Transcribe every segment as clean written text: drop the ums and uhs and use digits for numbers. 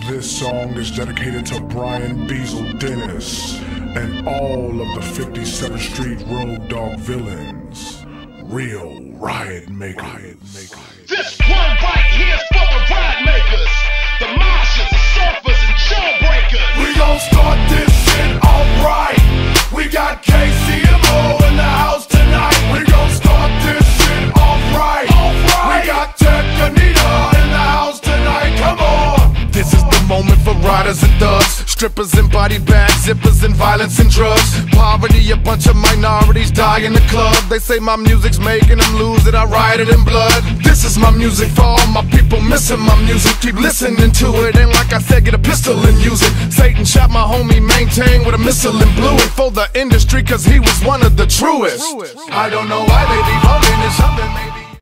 This song is dedicated to Brian Beazle Dennis and all of the 57th Street Road Dog villains. Real riot makers. This one right here's for the riot makers, the marshals, the surfers, and jawbreakers. We gon' start this shit alright. We got KCMO in the house tonight. We gon' start this shit alright. We got Tech Anita in the house tonight. Come on. This is the moment for riders and thugs, strippers and body bags, zippers and violence and drugs. Poverty, a bunch of minorities die in the club. They say my music's making them lose it, I ride it in blood. This is my music for all my people missing my music. Keep listening to it, and like I said, get a pistol and use it. Satan shot my homie Maintain with a missile and blew it for the industry, cause he was one of the truest. I don't know why they be voting in something maybe.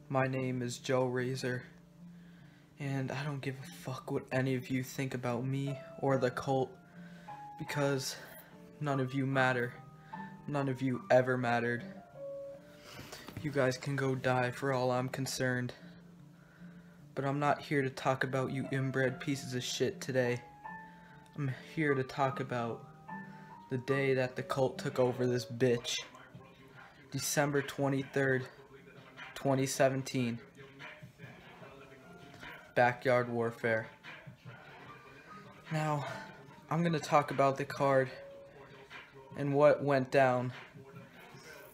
My name is Joe Razor, and I don't give a fuck what any of you think about me or the cult, because none of you matter. None of you ever mattered. You guys can go die for all I'm concerned. But I'm not here to talk about you inbred pieces of shit today. I'm here to talk about the day that the cult took over this bitch. December 23rd, 2017. Backyard Warfare. Now, I'm gonna talk about the card and what went down.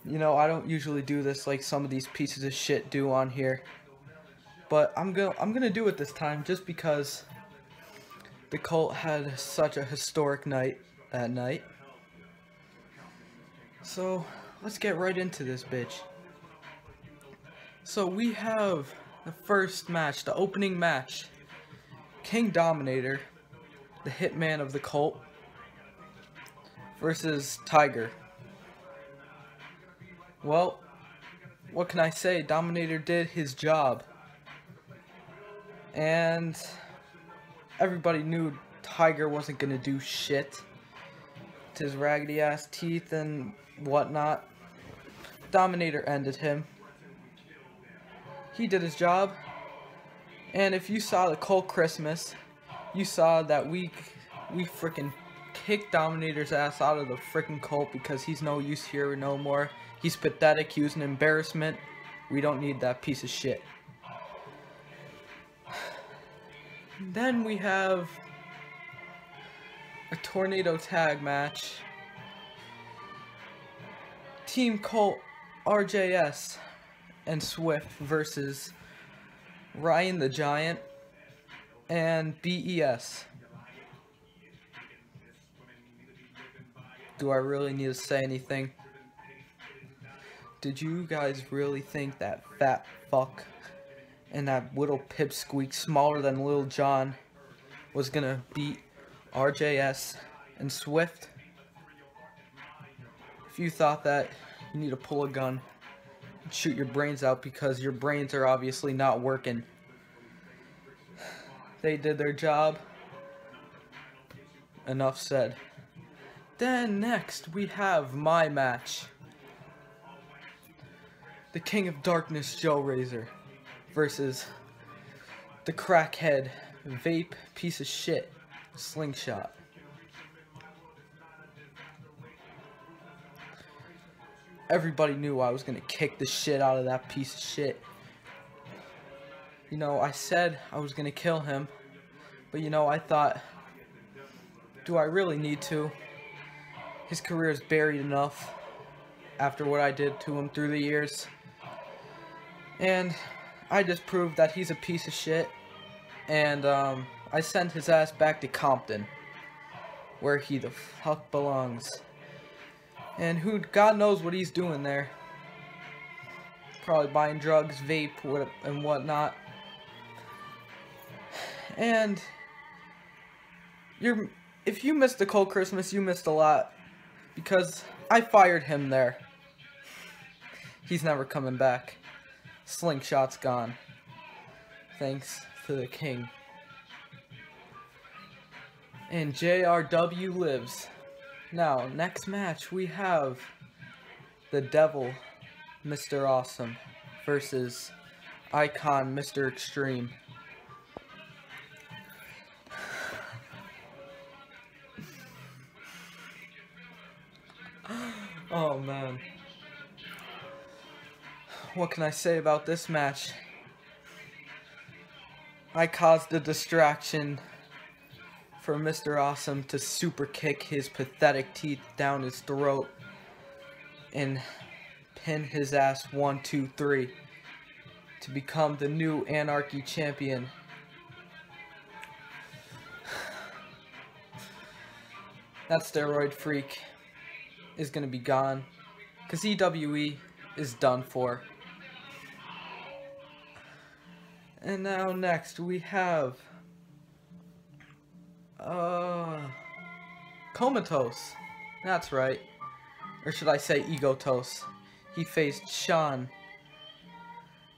You know, I don't usually do this like some of these pieces of shit do on here, but I'm gonna do it this time just because the cult had such a historic night that night. So let's get right into this bitch. So we have the first match, the opening match. King Dominator, the hitman of the cult, versus Tiger. Well, what can I say? Dominator did his job. And everybody knew Tiger wasn't gonna do shit to his raggedy ass teeth and whatnot. Dominator ended him. He did his job. And if you saw the Cult Christmas, you saw that we freaking kicked Dominator's ass out of the freaking cult because he's no use here no more. He's pathetic, he was an embarrassment. We don't need that piece of shit. Then we have a tornado tag match. Team Cult RJS and Swift versus Ryan the Giant and BES. Do I really need to say anything? Did you guys really think that fat fuck and that little pipsqueak smaller than Lil Jon was gonna beat RJS and Swift? If you thought that, you need to pull a gun and shoot your brains out, because your brains are obviously not working. They did their job. Enough said. Then next we have my match. The King of Darkness, Joe Razor, versus the crackhead, vape, piece of shit, Slingshot. Everybody knew I was gonna kick the shit out of that piece of shit. You know, I said I was gonna kill him, but you know, I thought, do I really need to? His career is buried enough after what I did to him through the years. And I just proved that he's a piece of shit. And I sent his ass back to Compton, where he the fuck belongs. And who, God knows what he's doing there. Probably buying drugs, vape, and whatnot. And if you missed the Cold Christmas, you missed a lot, because I fired him there. He's never coming back. Slingshot's gone. Thanks to the king. And JRW lives. Now, next match we have the Devil, Mr. Awesome, versus Icon, Mr. Extreme. Oh man. What can I say about this match? I caused a distraction for Mr. Awesome to super kick his pathetic teeth down his throat and pin his ass 1, 2, 3 to become the new Anarchy champion. That steroid freak is gonna be gone, cause EWE is done for. And now next we have Comatose. That's right. Or should I say Egotose. He faced Sean.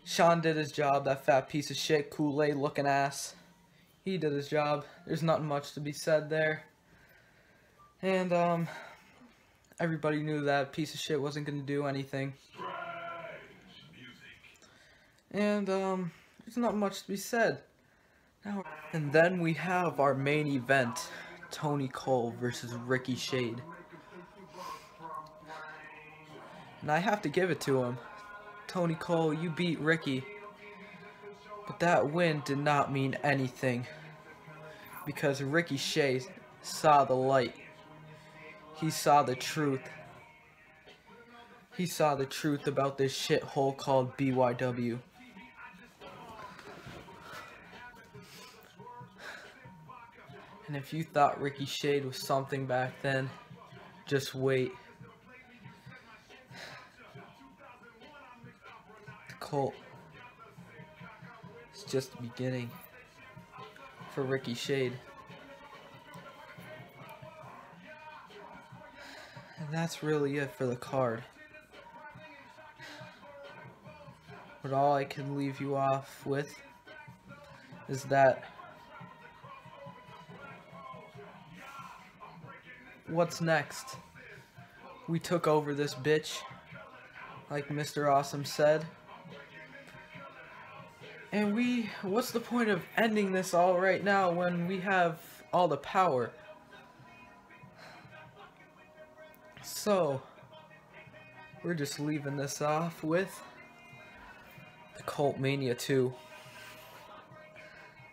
Sean did his job, that fat piece of shit, Kool-Aid looking ass. He did his job. There's not much to be said there. And everybody knew that piece of shit wasn't gonna do anything. And there's not much to be said. And then we have our main event, Tony Cole versus Ricky Shade. And I have to give it to him. Tony Cole, you beat Ricky. But that win did not mean anything. Because Ricky Shade saw the light. He saw the truth. He saw the truth about this shithole called BYW. And if you thought Ricky Shade was something back then, just wait. The cult is just the beginning for Ricky Shade. And that's really it for the card. But all I can leave you off with is that what's next? We took over this bitch, like Mr. Awesome said. And what's the point of ending this all right now when we have all the power? So, we're just leaving this off with the Cult Mania 2.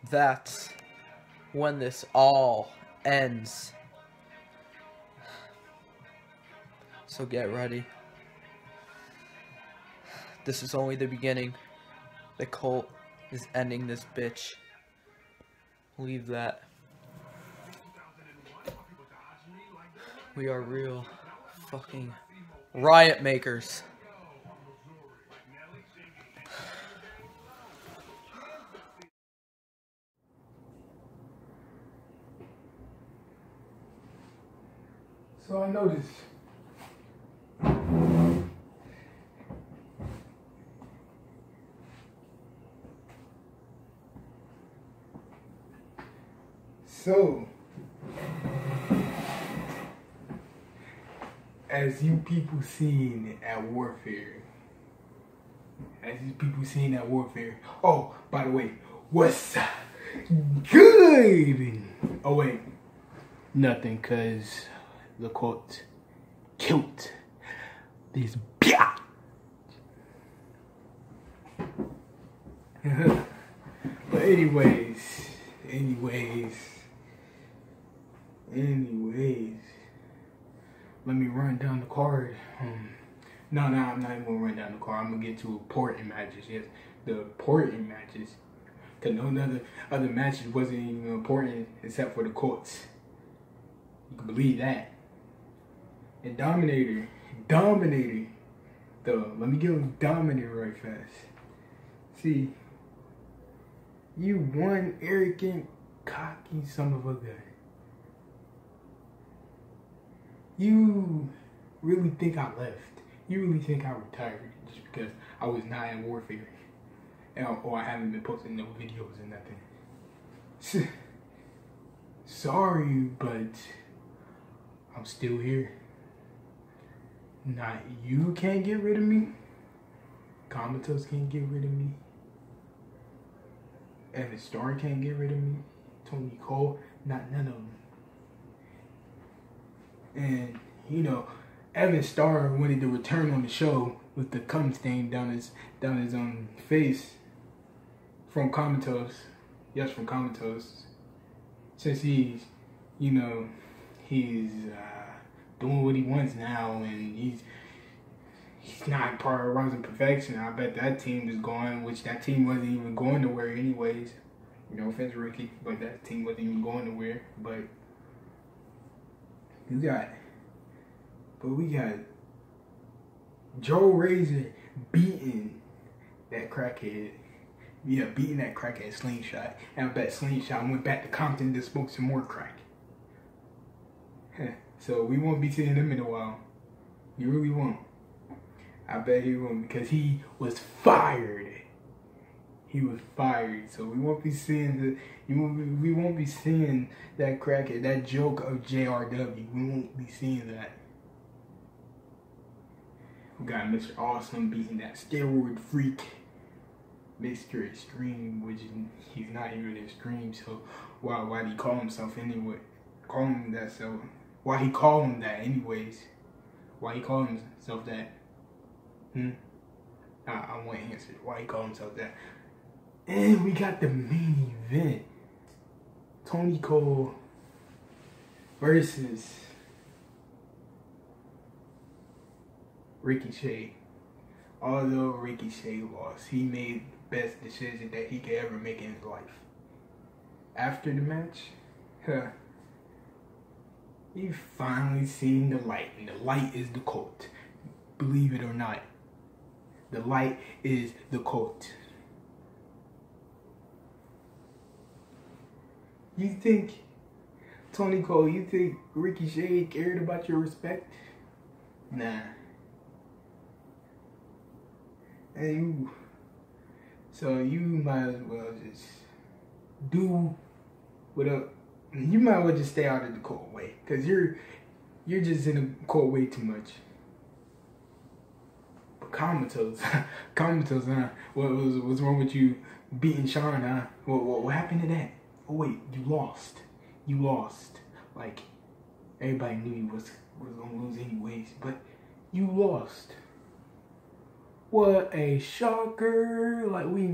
That's when this all ends. So get ready. This is only the beginning. The cult is ending this bitch. Leave that. We are real fucking riot makers. So I noticed as you people seen at Warfare, oh, by the way, what's good? Oh wait, nothing, cause the quote killed this bitch. But anyways, let me run down the card. No, I'm not even gonna run down the card. I'm gonna get to important matches. Yes, the important matches. Cause no other matches wasn't even important except for the Colts. You can believe that. And Dominator. Let me give him Dominator right fast. See, you one arrogant, cocky son of a gun. You really think I left? You really think I retired just because I was not in Warfare? Or I haven't been posting no videos or nothing? Sorry, but I'm still here. Not you can't get rid of me. Comatose can't get rid of me. And the Star can't get rid of me. Tony Cole, none of them. And, you know, Evan Starr wanted to return on the show with the cum stain down his face from Comatose. Yes, from Comatose. Since he's, you know, he's doing what he wants now, and he's not part of Rising Perfection. I bet that team is going, which that team wasn't even going nowhere anyways. No offense, Ricky, but that team wasn't even going nowhere. But we got Joe Razor beating that crackhead. Yeah, beating that crackhead Slingshot. And I bet Slingshot went back to Compton to smoke some more crack. So we won't be seeing him in a while. You really won't. I bet he won't, because he was fired. He was fired. So we won't be seeing we won't be seeing that crackhead, that joke of JRW. We won't be seeing that. We got Mr. Awesome beating that steroid freak, Mr. Extreme, which he's not even extreme. So why did he call himself anyway? Call him that. So why he call him that anyways? Why he call himself that? I want to answer why he call himself that. And we got the main event. Tony Cole versus Ricochet. Although Ricochet lost, he made the best decision that he could ever make in his life. After the match, he finally seen the light, and the light is the cult. Believe it or not, the light is the cult. You think, Tony Cole, you think Ricochet cared about your respect? Nah. And so you might as well just do whatever. You might as well just stay out of the cold way, cause you're just in the cold way too much. But Comatose, huh? What's wrong with you beating Sean, huh? What happened to that? Oh wait, you lost. Like, everybody knew you was gonna lose anyways, but you lost. What a shocker! Like we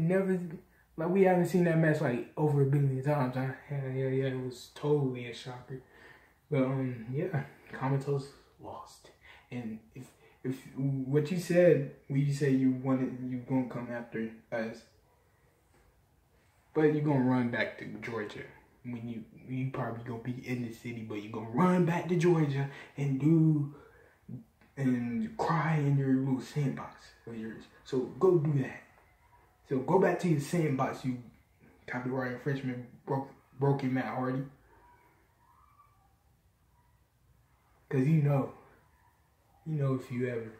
haven't seen that match like over 1 billion times, huh? Yeah, it was totally a shocker. But yeah, Comatose lost. And if what you said, when you said you gonna come after us, but you gonna run back to Georgia when you probably gonna be in the city, but you gonna run back to Georgia and cry in your little sandbox of yours. So go do that. So go back to your sandbox, you copyright infringement broken Matt Hardy. Cause you know if you ever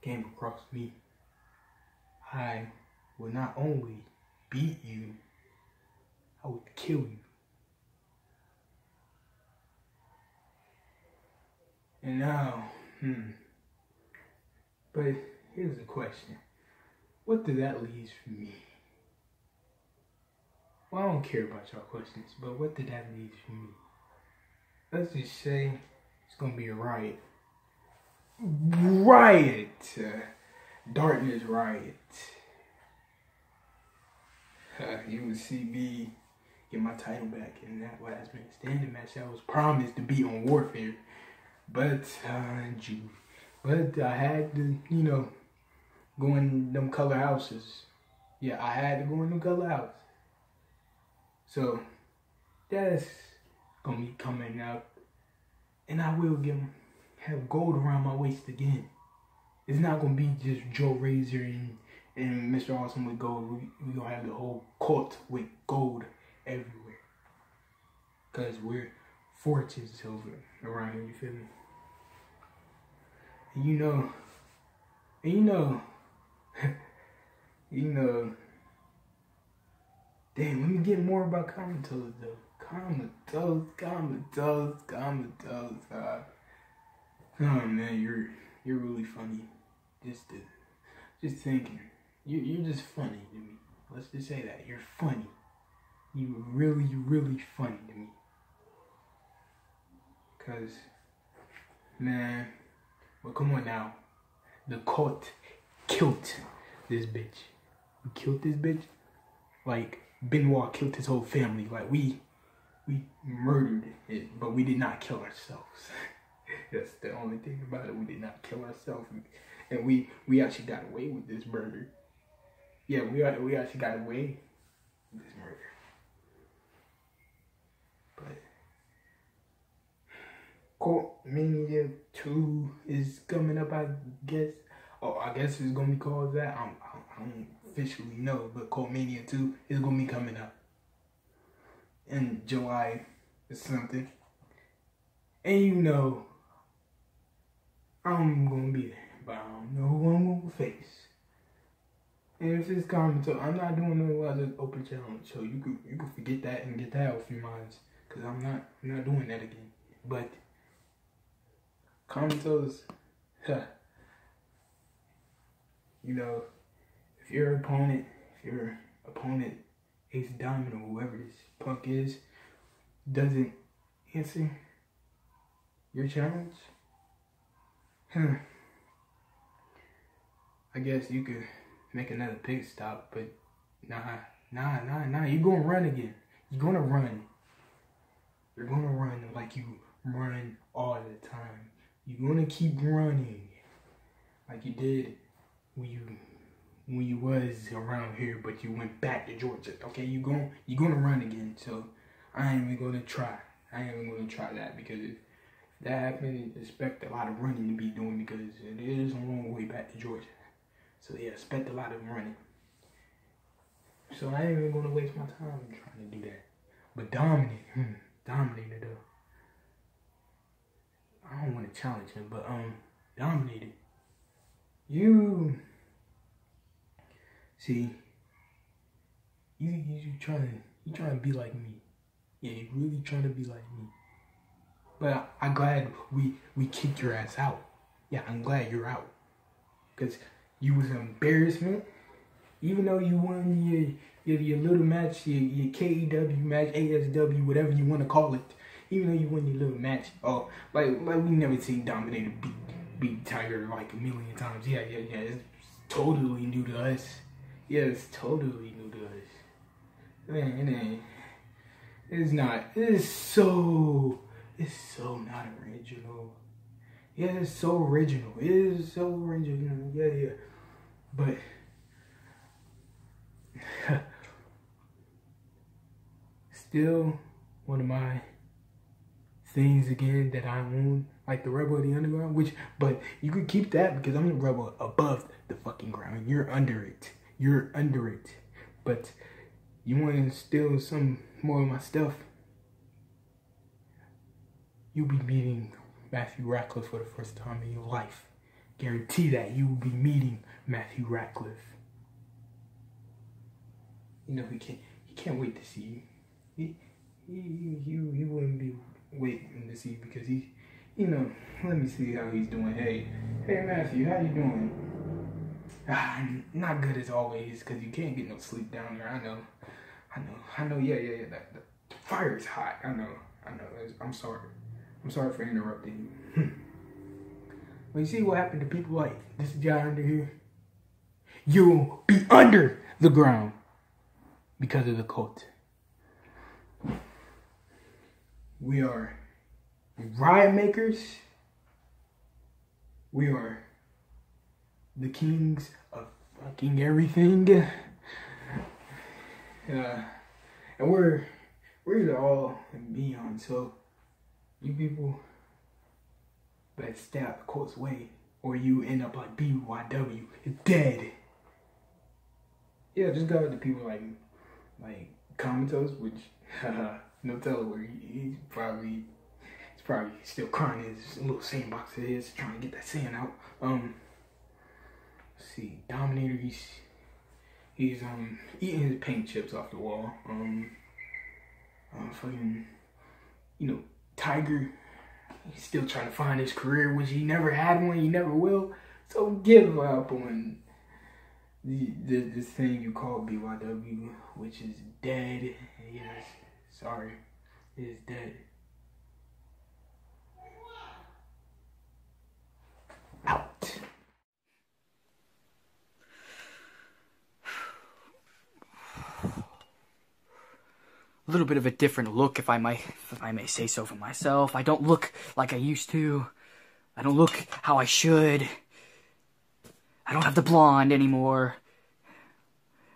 came across me, I will not only beat you, I would kill you. And now, but here's the question. What did that leave for me? Well, I don't care about y'all questions, but what did that leave for me? Let's just say it's gonna be a riot. Darkness riot. You would see me get my title back in that last man standing match that was promised to be on Warfare. But I had to, go in them color houses. Yeah, I had to go in them color houses. So that's gonna be coming up, and I will have gold around my waist again. It's not gonna be just Joe Razor and Mr. Awesome with gold. We gonna have the whole cult with gold everywhere, cause we're fortunes over around here. You feel me? And you know. Damn, let me get more about Comatose though. Comatose. Oh man, you're really funny. Just thinking. You're just funny to me. Let's just say that. You're funny. You really funny to me. Cause Man, well, come on now. The cult killed this bitch. We killed this bitch. Like, Benoit killed his whole family. Like, we murdered it, but we did not kill ourselves. That's the only thing about it. We did not kill ourselves. And we actually got away with this murder. Yeah, we actually got away with this murder. But Cult Mania 2 is coming up, I guess. Oh, I guess it's gonna be called that. I don't officially know, but Cult Mania 2 is gonna be coming up in July or something. And you know, I'm gonna be there, but I don't know who I'm gonna face. And if it's Kamito, I'm not doing no other open challenge, so you can forget that and get that off your minds, cause I'm not doing that again. But Kamito's, you know, if your opponent Ace Diamond or whoever this punk is, doesn't answer your challenge, I guess you could make another pit stop, but nah, you're gonna run again. You're gonna run. You're gonna run like you run all the time. You're gonna keep running like you did when you was around here, but you went back to Georgia. Okay, you're gonna run again. So I ain't even gonna try. That, because if that happens, expect a lot of running to be doing, because it is a long way back to Georgia. So yeah, expect a lot of running. So I ain't even gonna waste my time trying to do that. But Dominator though. I don't want to challenge him, but Dominator. You see, you trying to be like me. Yeah, you really trying to be like me. But I'm glad we kicked your ass out. Yeah, I'm glad you're out. Because you was an embarrassment. Even though you won your little match, your KEW match, ASW, whatever you want to call it. Even though you won your little match. Oh, like we never seen Dominator beat Tiger like a million times. Yeah. It's totally new to us. Yeah, it's totally new to us. Man, it's not. It's so not original. Yeah, it's so original. It is so original. Yeah. But still, one of my things again that I own, like the Rebel of the Underground, but you could keep that because I'm the Rebel above the fucking ground. You're under it. But you want to steal some more of my stuff, you'll be meeting Matthew Ratcliffe for the first time in your life. Guarantee that you will be meeting Matthew Ratcliffe. You know, he can't wait to see you. He wouldn't be waiting to see you because he, you know, let me see how he's doing. Hey Matthew, how you doing? Not good as always, because you can't get no sleep down there. I know. Yeah. The fire is hot. I know. I'm sorry for interrupting you. But you see what happened to people like this guy under here? You'll be under the ground because of the cult. We are riot makers. We are the kings of fucking everything. And we're all beyond. So you people better stay out the cult's way, or you end up like BYW, dead. Yeah, just go with the people like Comatose, which no telling where he's probably still crying in his little sandbox of his, trying to get that sand out. Let's see, Dominator, he's eating his paint chips off the wall. Fucking, you know, Tiger, he's still trying to find his career, which he never had one, he never will. So give up on this thing you call BYW, which is dead. Yes, sorry, it is dead. little bit of a different look, if I may say so for myself. I don't look like I used to. I don't look how I should. I don't have the blonde anymore.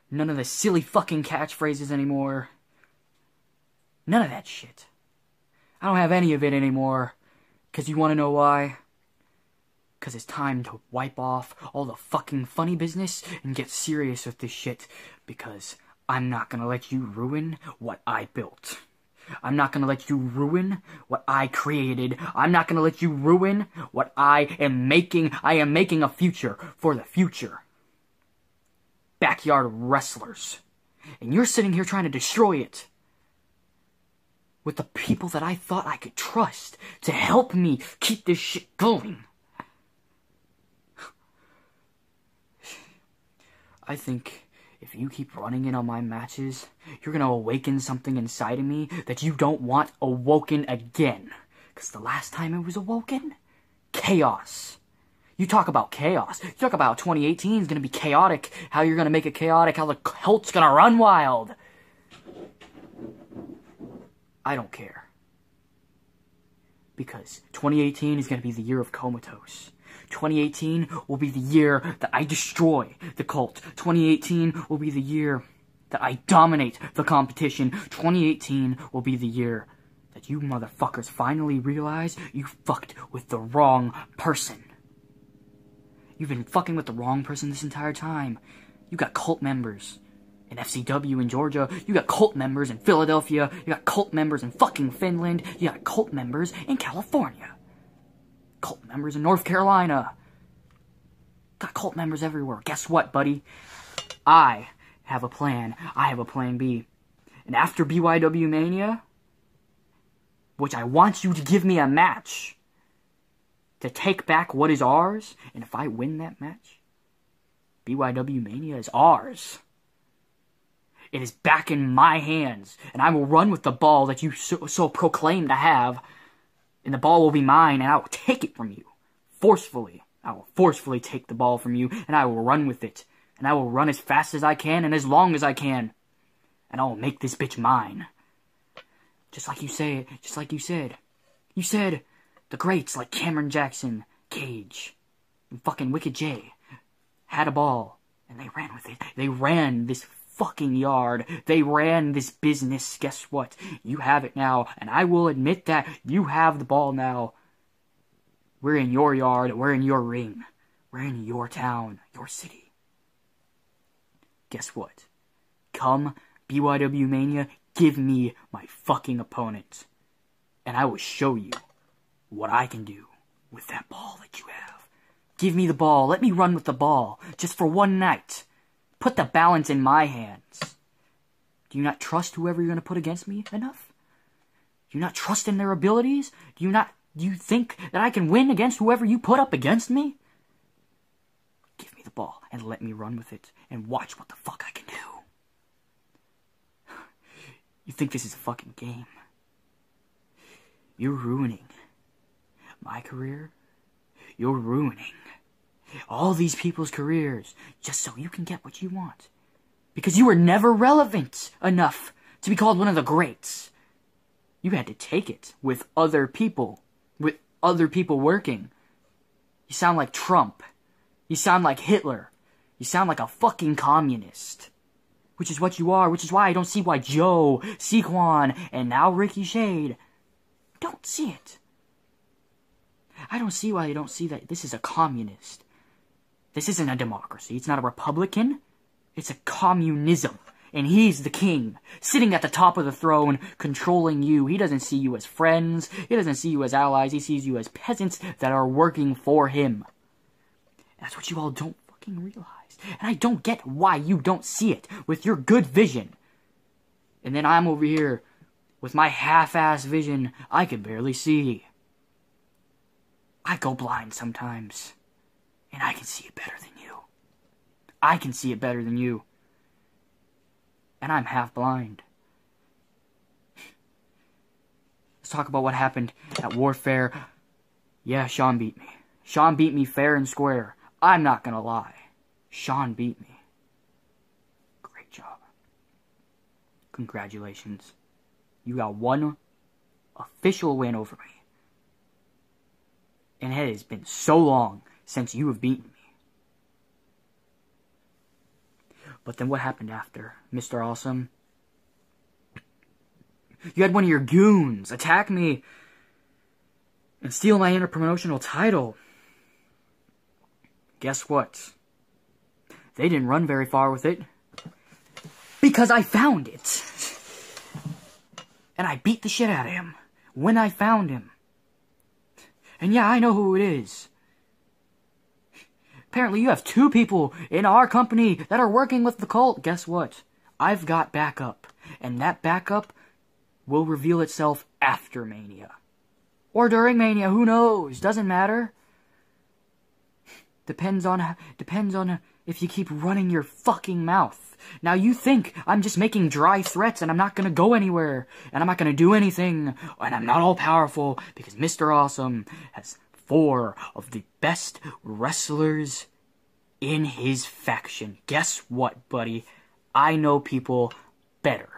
None of the silly fucking catchphrases anymore. None of that shit. I don't have any of it anymore. 'Cause you wanna know why? 'Cause it's time to wipe off all the fucking funny business and get serious with this shit. Because I'm not gonna let you ruin what I built. I'm not gonna let you ruin what I created. I'm not gonna let you ruin what I am making. I am making a future for the future. Backyard wrestlers. And you're sitting here trying to destroy it. With the people that I thought I could trust to help me keep this shit going. I think if you keep running in on my matches, you're gonna awaken something inside of me that you don't want awoken again. 'Cause the last time it was awoken, chaos. You talk about chaos. You talk about 2018 is gonna be chaotic. How you're gonna make it chaotic. How the cult's gonna run wild. I don't care. Because 2018 is gonna be the year of Comatose. 2018 will be the year that I destroy the cult. 2018 will be the year that I dominate the competition. 2018 will be the year that you motherfuckers finally realize you fucked with the wrong person. You've been fucking with the wrong person this entire time. You got cult members in FCW in Georgia. You got cult members in Philadelphia. You got cult members in fucking Finland. You got cult members in California. Cult members in North Carolina. Got cult members everywhere. Guess what, buddy? I have a plan. I have a plan B. And after BYW Mania, which I want you to give me a match to take back what is ours, and if I win that match, BYW Mania is ours. It is back in my hands, and I will run with the ball that you so proclaim to have. And the ball will be mine, and I will take it from you. Forcefully. I will forcefully take the ball from you, and I will run with it. And I will run as fast as I can, and as long as I can. And I will make this bitch mine. Just like you say, just like you said. You said the greats like Cameron Jackson, Cage, and fucking Wicked J had a ball, and they ran with it. They ran this fucking yard. They ran this business. Guess what? You have it now, and I will admit that you have the ball now. We're in your yard. We're in your ring. We're in your town, your city. Guess what? Come BYW Mania, give me my fucking opponent, and I will show you what I can do with that ball that you have. Give me the ball. Let me run with the ball just for one night. Put the balance in my hands. Do you not trust whoever you're going to put against me enough? Do you not trust in their abilities? Do you think that I can win against whoever you put up against me? Give me the ball and let me run with it and watch what the fuck I can do. You think this is a fucking game? You're ruining my career. You're ruining all these people's careers just so you can get what you want. Because you were never relevant enough to be called one of the greats. You had to take it with other people working. You sound like Trump. You sound like Hitler. You sound like a fucking communist. Which is what you are, which is why I don't see why Joe, Sequan, and now Ricky Shade don't see it. I don't see why they don't see that this is a communist. This isn't a democracy. It's not a republican. It's a communism. And he's the king, sitting at the top of the throne, controlling you. He doesn't see you as friends. He doesn't see you as allies. He sees you as peasants that are working for him. That's what you all don't fucking realize. And I don't get why you don't see it with your good vision. And then I'm over here with my half-ass vision I can barely see. I go blind sometimes. And I can see it better than you. I can see it better than you. And I'm half blind. Let's talk about what happened at Warfare. Yeah, Sean beat me. Sean beat me fair and square. I'm not gonna lie. Sean beat me. Great job. Congratulations. You got one official win over me. And it has been so long since you have beaten me. But then what happened after, Mr. Awesome? You had one of your goons attack me and steal my interpromotional title. Guess what? They didn't run very far with it. Because I found it. And I beat the shit out of him when I found him. And yeah, I know who it is. Apparently you have 2 people in our company that are working with the cult. Guess what? I've got backup. And that backup will reveal itself after Mania. Or during Mania, who knows? Doesn't matter. Depends on if you keep running your fucking mouth. Now you think I'm just making dry threats and I'm not gonna go anywhere. And I'm not gonna do anything. And I'm not all powerful because Mr. Awesome has 4 of the best wrestlers in his faction. Guess what, buddy? I know people better.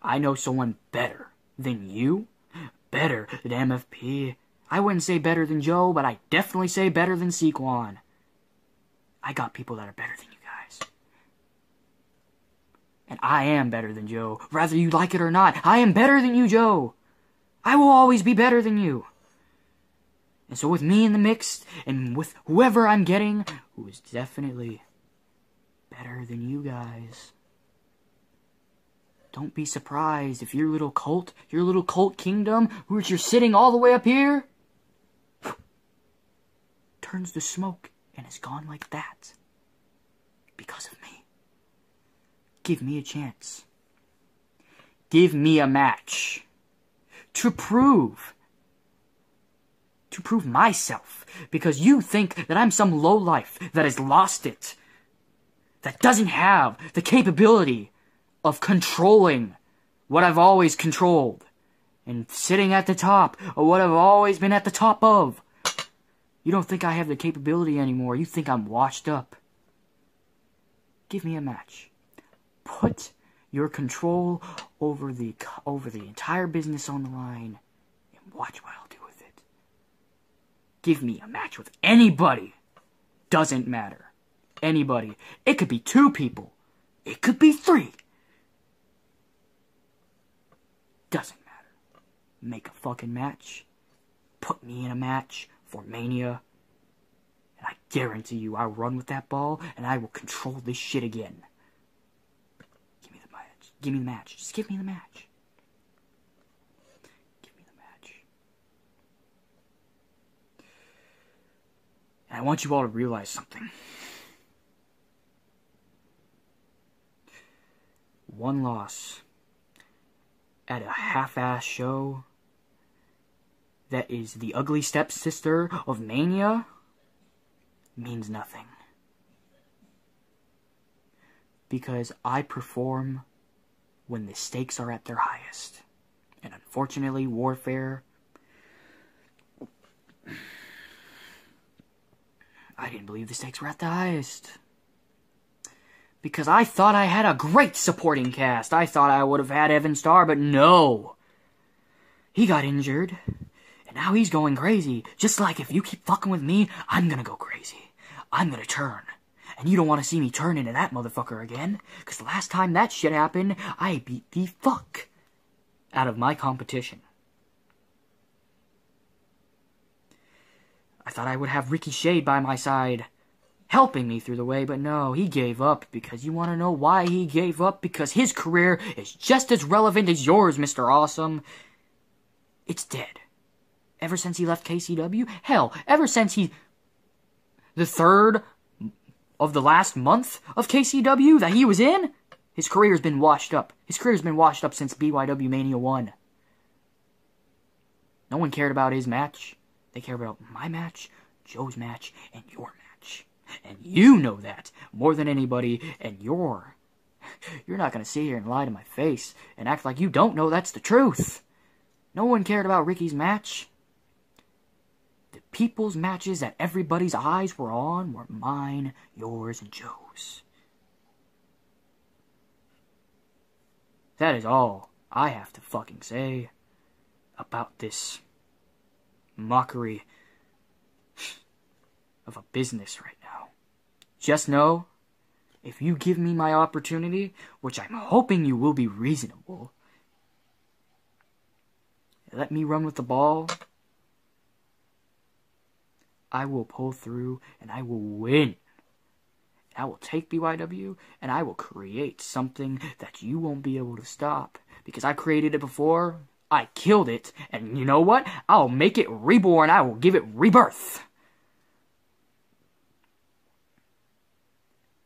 I know someone better than you, better than MFP. I wouldn't say better than Joe, but I definitely say better than Sequan. I got people that are better than you guys. And I am better than Joe, whether you like it or not. I am better than you, Joe. I will always be better than you. And so with me in the mix, and with whoever I'm getting, who is definitely better than you guys, don't be surprised if your little cult kingdom, which you're sitting all the way up here, turns to smoke and is gone like that. Because of me. Give me a chance. Give me a match. To prove myself. Because you think that I'm some lowlife that has lost it. That doesn't have the capability of controlling what I've always controlled. And sitting at the top of what I've always been at the top of. You don't think I have the capability anymore. You think I'm washed up. Give me a match. Put your control over the entire business on the line. And watch what I'll do with it. Give me a match with anybody. Doesn't matter. Anybody. It could be 2 people. It could be 3. Doesn't matter. Make a fucking match. Put me in a match for Mania. And I guarantee you I'll run with that ball and I will control this shit again. Give me the match. Give me the match. Just give me the match. Give me the match. And I want you all to realize something. One loss at a half-ass show that is the ugly stepsister of Mania means nothing. Because I perform when the stakes are at their highest. And unfortunately, Warfare, I didn't believe the stakes were at the highest. Because I thought I had a great supporting cast. I thought I would have had Evan Starr, but no. He got injured. And now he's going crazy. Just like if you keep fucking with me, I'm gonna go crazy. I'm gonna turn. And you don't want to see me turn into that motherfucker again. Because the last time that shit happened, I beat the fuck out of my competition. I thought I would have Ricky Shade by my side, helping me through the way, but no, he gave up. Because you want to know why he gave up? Because his career is just as relevant as yours, Mr. Awesome. It's dead. Ever since he left KCW? Hell, ever since the 3rd of the last month of KCW that he was in, his career's been washed up. His career's been washed up since BYW Mania 1. No one cared about his match. They care about my match, Joe's match, and your match. And you know that more than anybody, and you're not going to sit here and lie to my face and act like you don't know that's the truth. No one cared about Ricky's match. The people's matches that everybody's eyes were on were mine, yours, and Joe's. That is all I have to fucking say about this mockery of a business right now. Just know, if you give me my opportunity, which I'm hoping you will be reasonable, let me run with the ball, I will pull through and I will win. I will take BYW and I will create something that you won't be able to stop. Because I created it before, I killed it, and you know what? I'll make it reborn, I will give it rebirth.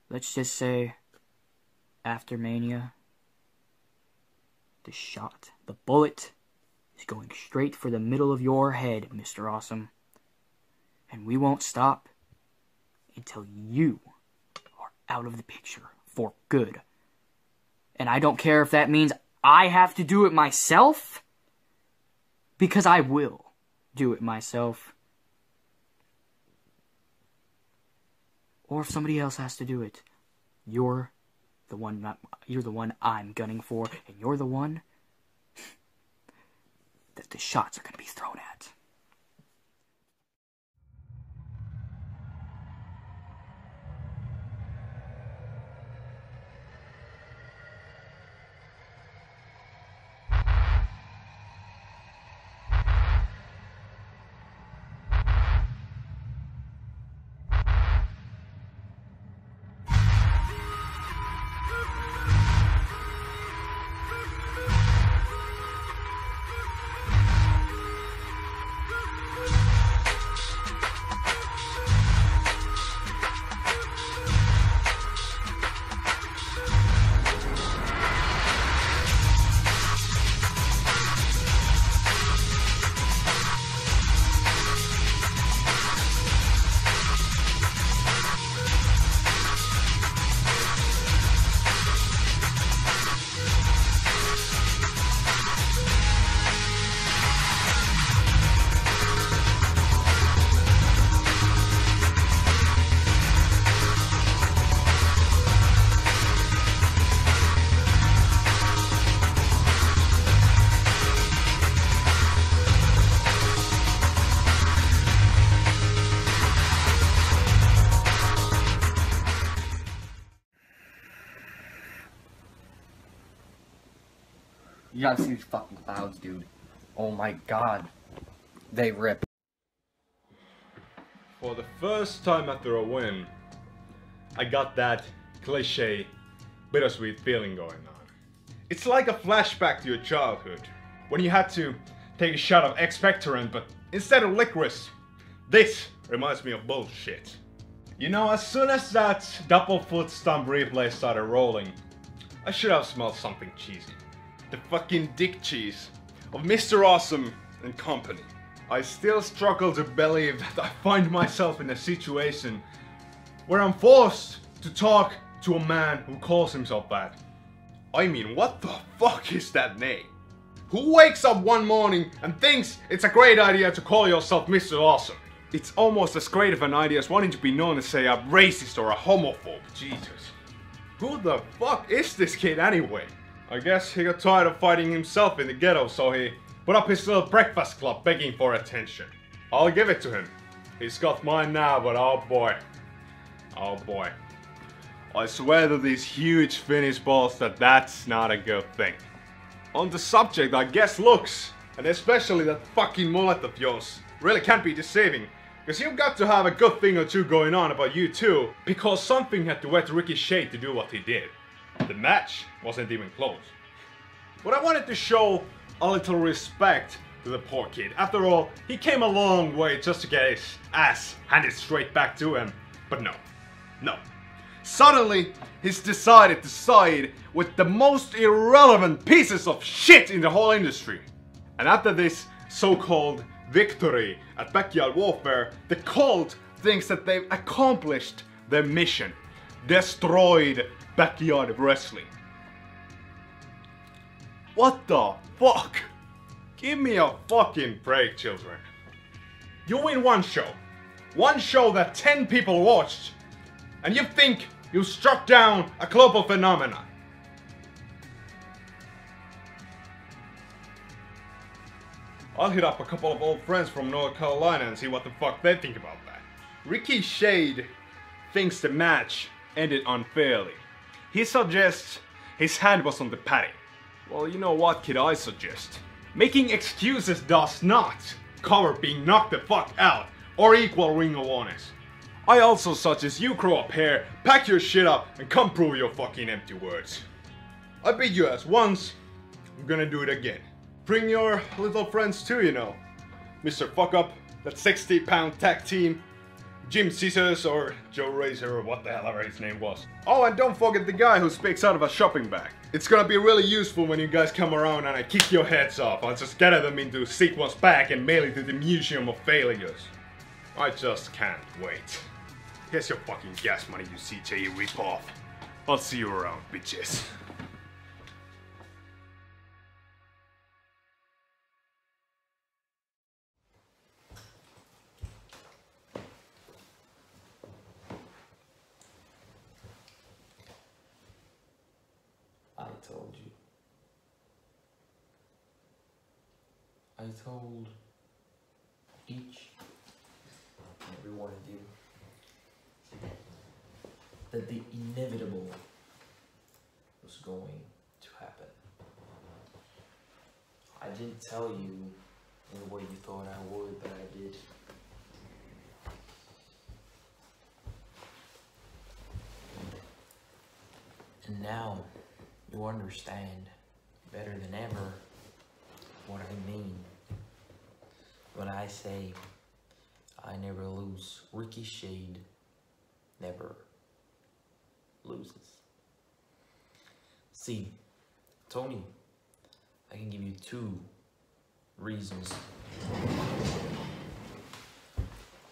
Let's just say, after Mania, the shot, the bullet, is going straight for the middle of your head, Mr. Awesome. And we won't stop until you are out of the picture for good. And I don't care if that means I have to do it myself, because I will do it myself. Or if somebody else has to do it, you're the one I'm gunning for, and you're the one that the shots are going to be thrown at. You gotta see these fucking clouds, dude. Oh my god. They rip. For the first time after a win, I got that cliche, bittersweet feeling going on. It's like a flashback to your childhood, when you had to take a shot of expectorant, but instead of licorice, this reminds me of bullshit. You know, as soon as that double foot stomp replay started rolling, I should have smelled something cheesy. The fucking dick cheese of Mr. Awesome and company. I still struggle to believe that I find myself in a situation where I'm forced to talk to a man who calls himself that. I mean, what the fuck is that name? Who wakes up one morning and thinks it's a great idea to call yourself Mr. Awesome? It's almost as great of an idea as wanting to be known as, say, a racist or a homophobe. Jesus. Who the fuck is this kid anyway? I guess he got tired of fighting himself in the ghetto, so he put up his little breakfast club begging for attention. I'll give it to him. He's got mine now, but oh boy. Oh boy. I swear to these huge Finnish balls that that's not a good thing. On the subject, I guess looks, and especially that fucking mullet of yours, really can't be deceiving. Because you've got to have a good thing or two going on about you too, because something had to wet Ricky's shade to do what he did. The match wasn't even close. But I wanted to show a little respect to the poor kid. After all, he came a long way just to get his ass handed straight back to him. But no. No. Suddenly, he's decided to side with the most irrelevant pieces of shit in the whole industry. And after this so-called victory at Backyard Warfare, the cult thinks that they've accomplished their mission. Destroyed Backyard Wrestling. What the fuck? Give me a fucking break, children. You win one show that 10 people watched, and you think you struck down a global phenomenon. I'll hit up a couple of old friends from North Carolina and see what the fuck they think about that. Ricky Shade thinks the match ended unfairly. He suggests his hand was on the padding. Well, you know what, kid, I suggest. Making excuses does not cover being knocked the fuck out or equal Ring of Honors. I also suggest you grow up here, pack your shit up, and come prove your fucking empty words. I beat your ass once, I'm gonna do it again. Bring your little friends too, you know. Mr. Fuck Up, that 60-pound tag team, Jim Scissors or Joe Razor or what the hell ever his name was. Oh, and don't forget the guy who speaks out of a shopping bag. It's gonna be really useful when you guys come around and I kick your heads off. I'll just gather them into sequence back and mail it to the Museum of Failures. I just can't wait. Here's your fucking gas money, you CJE ripoff. I'll see you around, bitches. I told you. I told each and every one of you that the inevitable was going to happen. I didn't tell you in the way you thought I would, but I did. And now you understand better than ever what I mean when I say I never lose. Ricky Shade never loses. See, Tony, I can give you 2 reasons.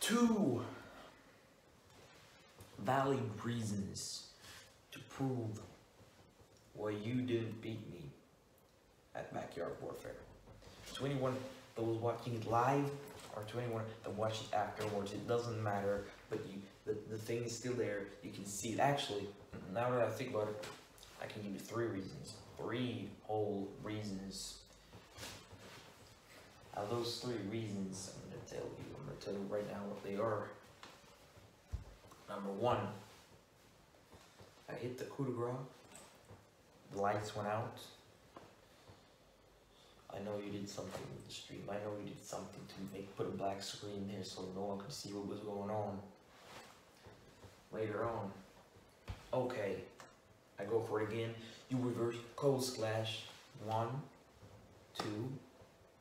2 valid reasons to prove why you didn't beat me at Backyard Warfare. To anyone that was watching it live or to anyone that watched it afterwards, it doesn't matter, but the thing is still there. You can see it. Actually, now that I think about it, I can give you 3 reasons. 3 whole reasons. Now those 3 reasons, I'm gonna tell you right now what they are. Number 1, I hit the coup de grace. The lights went out. I know you did something with the stream. I know you did something to put a black screen there so no one could see what was going on. Later on, okay, I go for it again. You reverse cold slash. 1, 2.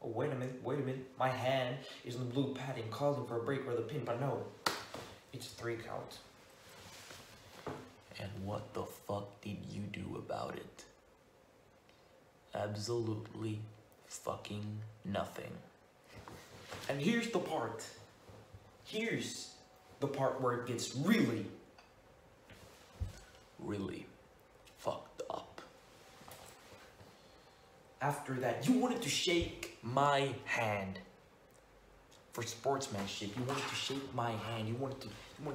Oh, wait a minute. My hand is in the blue padding, calling for a break or the pin, but no, it's a 3 count. And what the fuck did you do about it? Absolutely fucking nothing. And here's the part. Here's the part where it gets really, really fucked up. After that, you wanted to shake my hand for sportsmanship. You wanted to shake my hand. You wanted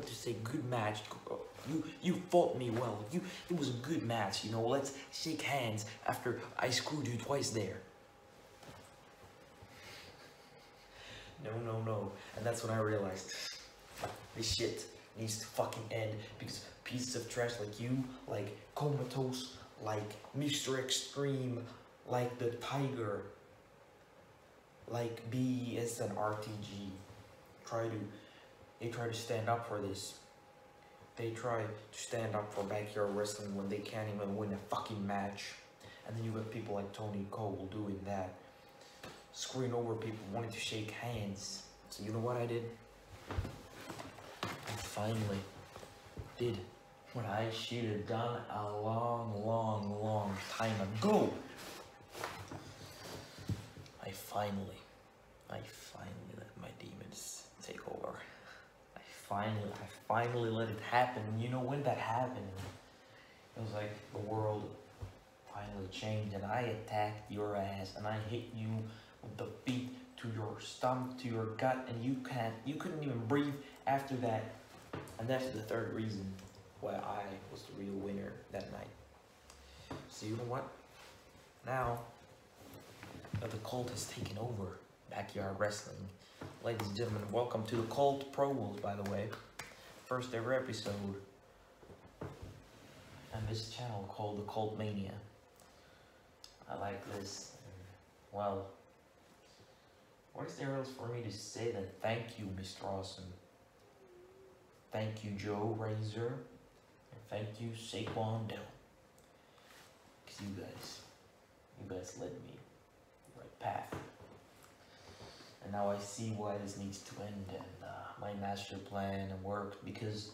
to say good match. You fought me well. It was a good match. You know, let's shake hands after I screwed you twice there. No. And that's when I realized this shit needs to fucking end, because pieces of trash like you, like Comatose, like Mr. Extreme, like the Tiger, like BSN RTG, they try to stand up for this. They try to stand up for backyard wrestling when they can't even win a fucking match. And then you got people like Tony Cole doing that. Screwing over people wanting to shake hands. So you know what I did? I finally did what I should have done a long time ago. I finally let my demons take over. I finally let it happen. You know when that happened? It was like the world finally changed and I attacked your ass and I hit you with the feet to your stomach, to your gut, and you couldn't even breathe after that. And that's the 3rd reason why I was the real winner that night. So you know what? Now that the cult has taken over Backyard Wrestling. Ladies and gentlemen, welcome to the Cult Promos, by the way. First ever episode. And this channel called the Cult Mania. I like this. Well, what is there else for me to say than thank you, Mr. Awesome. Thank you, Joe Razor. And thank you, Saquon Dell. Because you guys led me the right path. And now I see why this needs to end and my master plan and work, because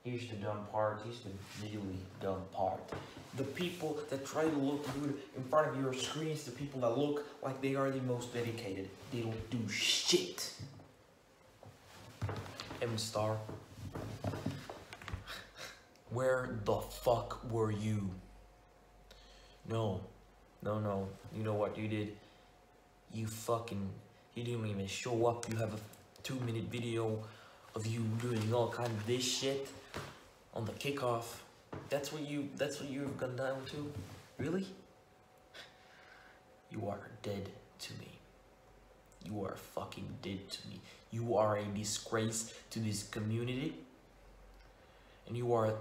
here's the dumb part, here's the really dumb part. The people that try to look good in front of your screens, the people that look like they are the most dedicated, they don't do shit. M-Star, where the fuck were you? No, you know what you did? You didn't even show up. You have a 2-minute video of you doing all kind of this shit on the kickoff. That's what you've gone down to? Really? You are dead to me. You are fucking dead to me. You are a disgrace to this community. And you are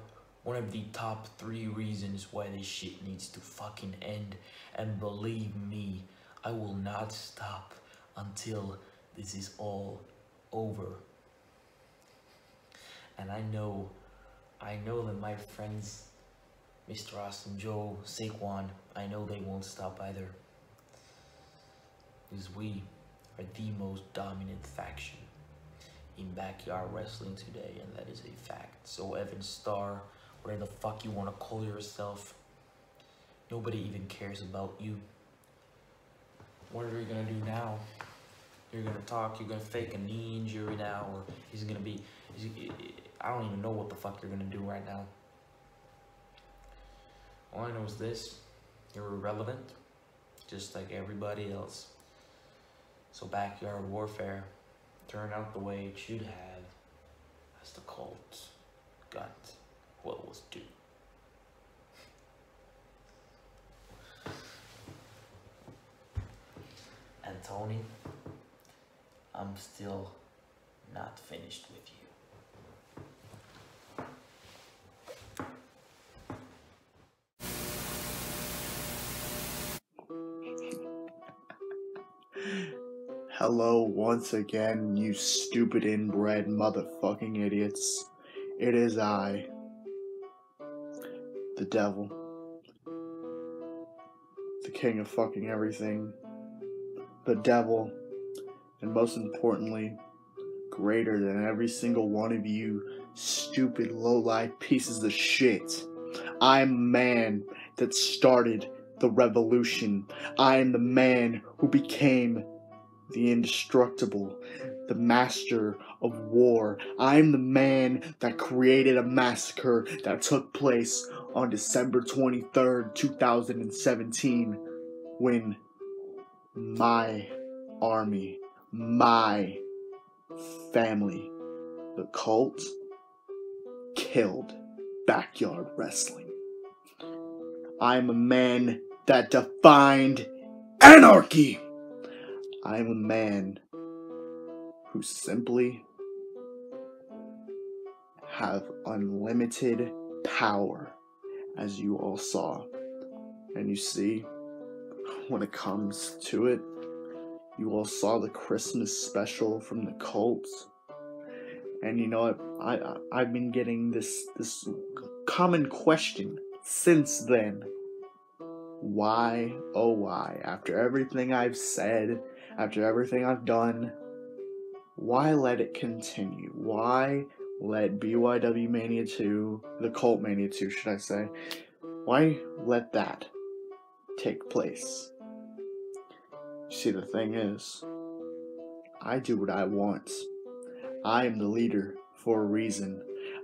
one of the top 3 reasons why this shit needs to fucking end. And believe me, I will not stop until this is all over. And I know that my friends, Mr. Austin, Joe, Saquon, I know they won't stop either. Because we are the most dominant faction in backyard wrestling today, and that is a fact. So Evan Starr, whatever the fuck you want to call yourself, nobody even cares about you. What are you gonna do now? You're gonna talk, you're gonna fake a knee injury now, or I don't even know what the fuck you're gonna do right now. All I know is this: you're irrelevant, just like everybody else. So backyard warfare turned out the way it should have, as the cult got what was due. And Tony, I'm still not finished with you. Hello once again, you stupid inbred motherfucking idiots. It is I, the devil, the king of fucking everything, the devil, and most importantly, greater than every single one of you stupid low-life pieces of shit. I'm a man that started the revolution. I am the man who became the indestructible, the master of war. I'm the man that created a massacre that took place on December 23rd, 2017, when my army, my family, the cult, killed backyard wrestling. I'm a man that defined anarchy. I'm a man who simply have unlimited power, as you all saw. And you see, when it comes to it, you all saw the Christmas special from the cult. And you know what, I've been getting this common question since then. Why, oh why, after everything I've said, after everything I've done, why let it continue? Why let BYW Mania 2, the Cult Mania 2 should I say, why let that take place? You see, the thing is, I do what I want. I am the leader for a reason.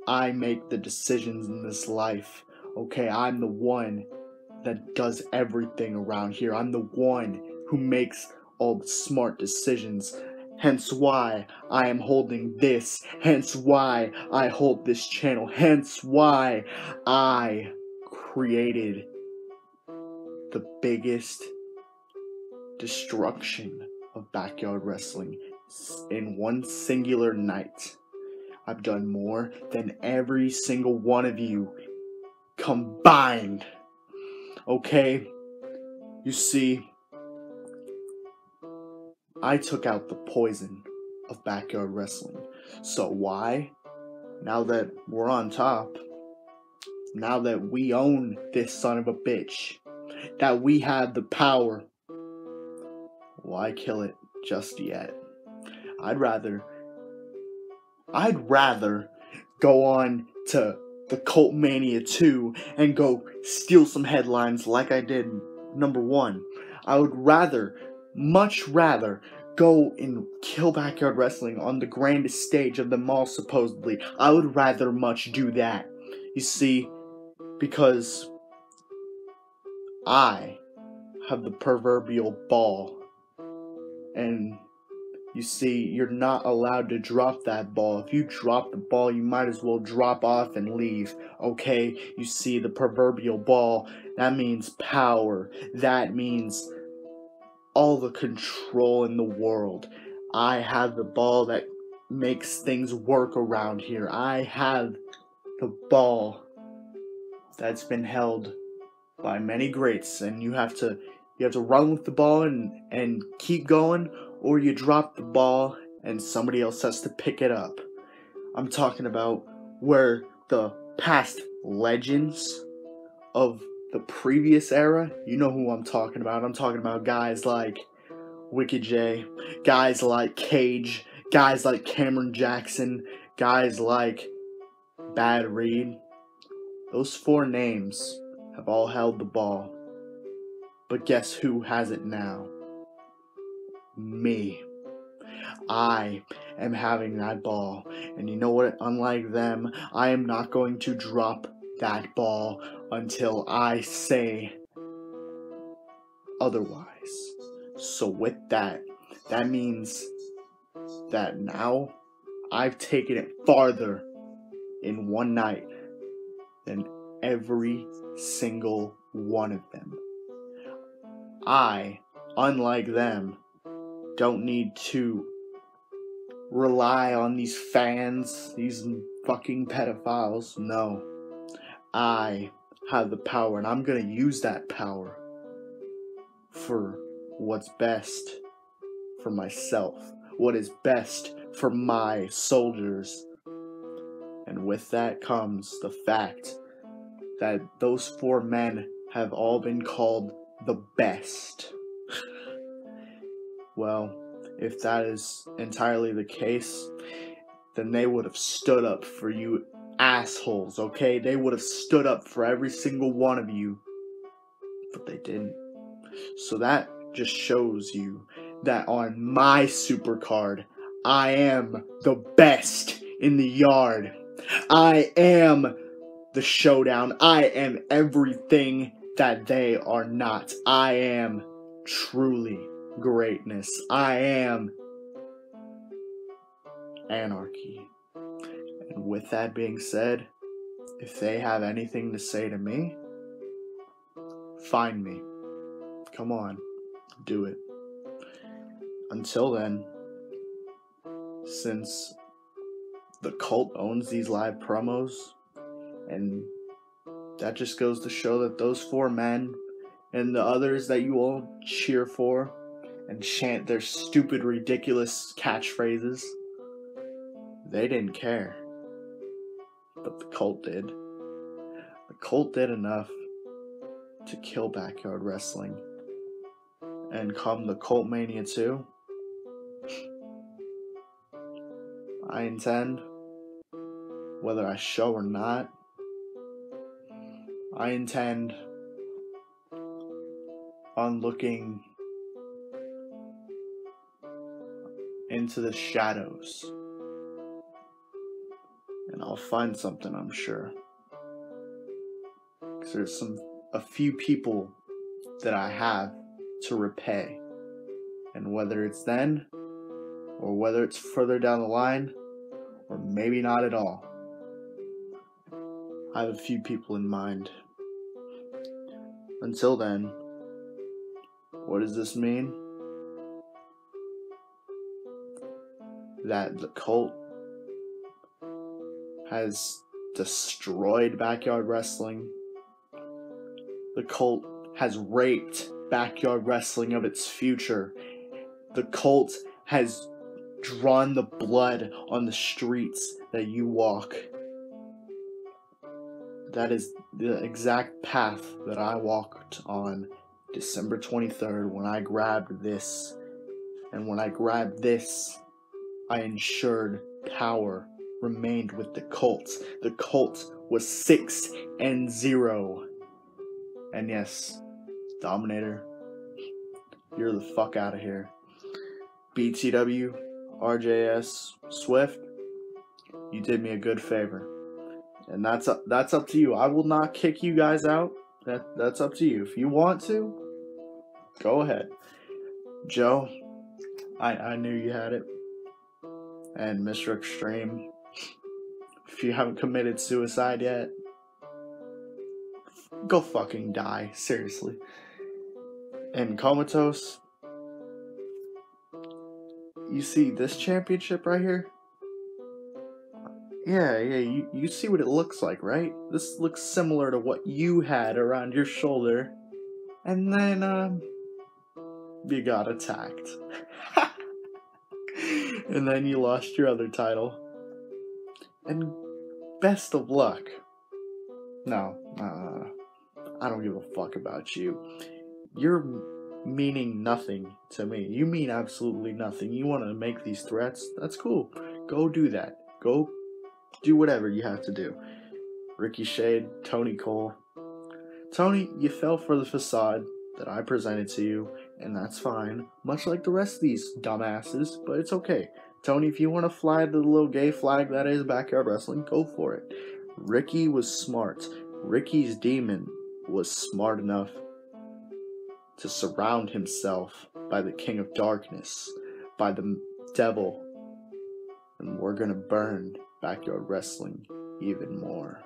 I make the decisions in this life. Okay, I'm the one that does everything around here. I'm the one who makes all the smart decisions. Hence why I am holding this. Hence why I hold this channel. Hence why I created the biggest destruction of backyard wrestling in one singular night. I've done more than every single one of you combined. Okay? You see, I took out the poison of backyard wrestling. So why? Now that we're on top, now that we own this son of a bitch, that we have the power, why kill it just yet? I'd rather go on to the Cult Mania 2 and go steal some headlines like I did number 1. I would much rather go and kill backyard wrestling on the grandest stage of them all, supposedly. I would rather much do that. You see, because I have the proverbial ball. And you see, you're not allowed to drop that ball. If you drop the ball, you might as well drop off and leave. Okay? You see, the proverbial ball, that means power. That means all the control in the world. I have the ball that makes things work around here. I have the ball that's been held by many greats, and you have to run with the ball and keep going, or you drop the ball and somebody else has to pick it up. I'm talking about where the past legends of the previous era, you know who I'm talking about. I'm talking about guys like Wicked J, guys like Cage, guys like Cameron Jackson, guys like Bad Reed. Those 4 names have all held the ball. But guess who has it now? Me. I am having that ball. And you know what? Unlike them, I am not going to drop that ball until I say otherwise. So with that means that now I've taken it farther in one night than every single one of them. I, unlike them, don't need to rely on these fans, these fucking pedophiles. No. I have the power, and I'm gonna use that power for what's best for myself, what is best for my soldiers. And with that comes the fact that those 4 men have all been called the best. Well, if that is entirely the case, then they would have stood up for you assholes, okay? They would have stood up for every single one of you. But they didn't. So that just shows you that on my supercard, I am the best in the yard. I am the showdown. I am everything that they are not. I am truly greatness. I am anarchy. And with that being said, if they have anything to say to me, find me. Come on, do it. Until then, since the cult owns these live promos, and that just goes to show that those 4 men and the others that you all cheer for and chant their stupid, ridiculous catchphrases, they didn't care. But the cult did. The cult did enough to kill backyard wrestling. And come the Cult Mania 2, I intend, whether I show or not, I intend on looking into the shadows. And I'll find something, I'm sure. Because there's a few people that I have to repay. And whether it's then, or whether it's further down the line, or maybe not at all, I have a few people in mind. Until then, what does this mean? that the cult has destroyed Backyard Wrestling. The cult has raped Backyard Wrestling of its future. The cult has drawn the blood on the streets that you walk. That is the exact path that I walked on December 23rd when I grabbed this. And when I grabbed this, I ensured power remained with the cult. The cult was 6-0. And yes, Dominator, you're the fuck out of here. BTW, RJS, Swift, you did me a good favor. And that's up to you. I will not kick you guys out. That's up to you. If you want to, go ahead. Joe, I knew you had it. And Mr. Extreme, if you haven't committed suicide yet, go fucking die. Seriously. And Comatose, you see this championship right here? Yeah, you see what it looks like, right? This looks similar to what you had around your shoulder. And then, you got attacked. And then you lost your other title. And best of luck. No, I don't give a fuck about you. You're meaning nothing to me. You mean absolutely nothing. You want to make these threats? That's cool. Go do that. Go do whatever you have to do. Ricky Shade, Tony Cole. Tony, you fell for the facade that I presented to you, and that's fine. Much like the rest of these dumbasses, but it's okay. Tony, if you want to fly the little gay flag that is Backyard Wrestling, go for it. Ricky was smart. Ricky's demon was smart enough to surround himself by the King of Darkness, by the devil, and we're gonna burn Backyard Wrestling even more.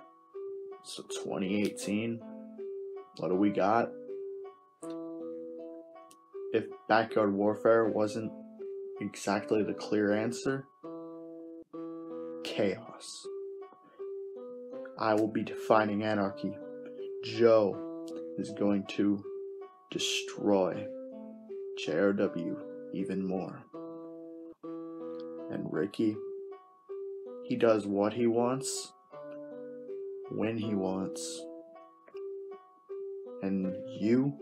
So 2018, what do we got? If Backyard Warfare wasn't exactly the clear answer, chaos. I will be defining anarchy. Joe is going to destroy JRW even more. And Ricky, he does what he wants, when he wants. And you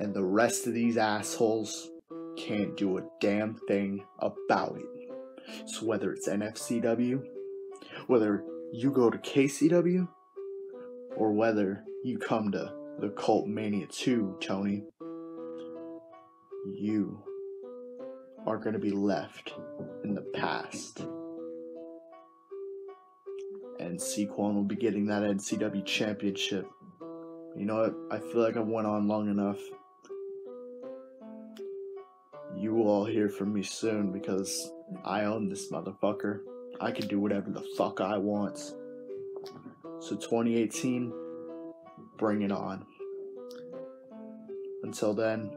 and the rest of these assholes can't do a damn thing about it. So whether it's NFCW, whether you go to KCW, or whether you come to the Cult Mania 2, Tony, you are going to be left in the past. And Sequan will be getting that NCW championship. You know what? I feel like I went on long enough. You will all hear from me soon because I own this motherfucker. I can do whatever the fuck I want. So 2018, bring it on. Until then,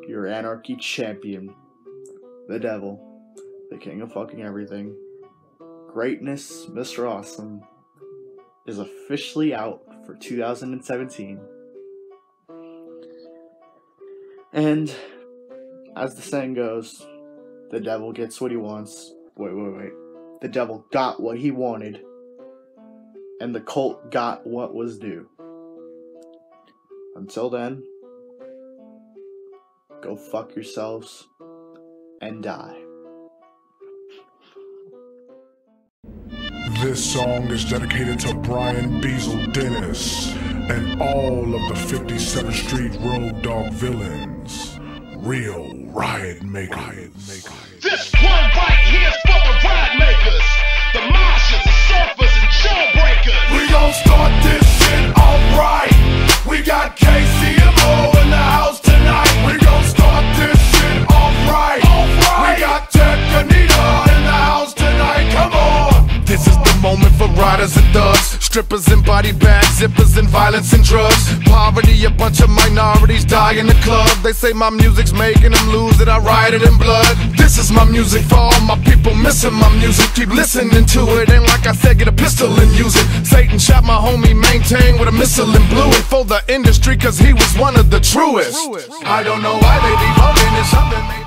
your Anarchy champion, the Devil, the King of fucking everything, Greatness, Mr. Awesome, is officially out for 2017. And as the saying goes, the devil gets what he wants. Wait. The devil got what he wanted, and the cult got what was due. Until then, go fuck yourselves and die. This song is dedicated to Brian Beazle Dennis and all of the 57th Street Road Dog villains. Real riot makers. This one right here's for the ride makers, the Martians, the surfers, and jawbreakers. We gon' start this shit off right. We got KCMO in the house tonight. We gon' start this shit off right. We got Tech Anita in the house tonight. Come on. This is the moment for riders and thugs, strippers and body bags, zippers and visors. violence and drugs. Poverty, a bunch of minorities die in the club. They say my music's making them lose it, I write it in blood. This is my music for all my people missing my music. Keep listening to it, and like I said, get a pistol and use it. Satan shot my homie Maintain with a missile and blew it for the industry, cause he was one of the truest. I don't know why they be voting, it's something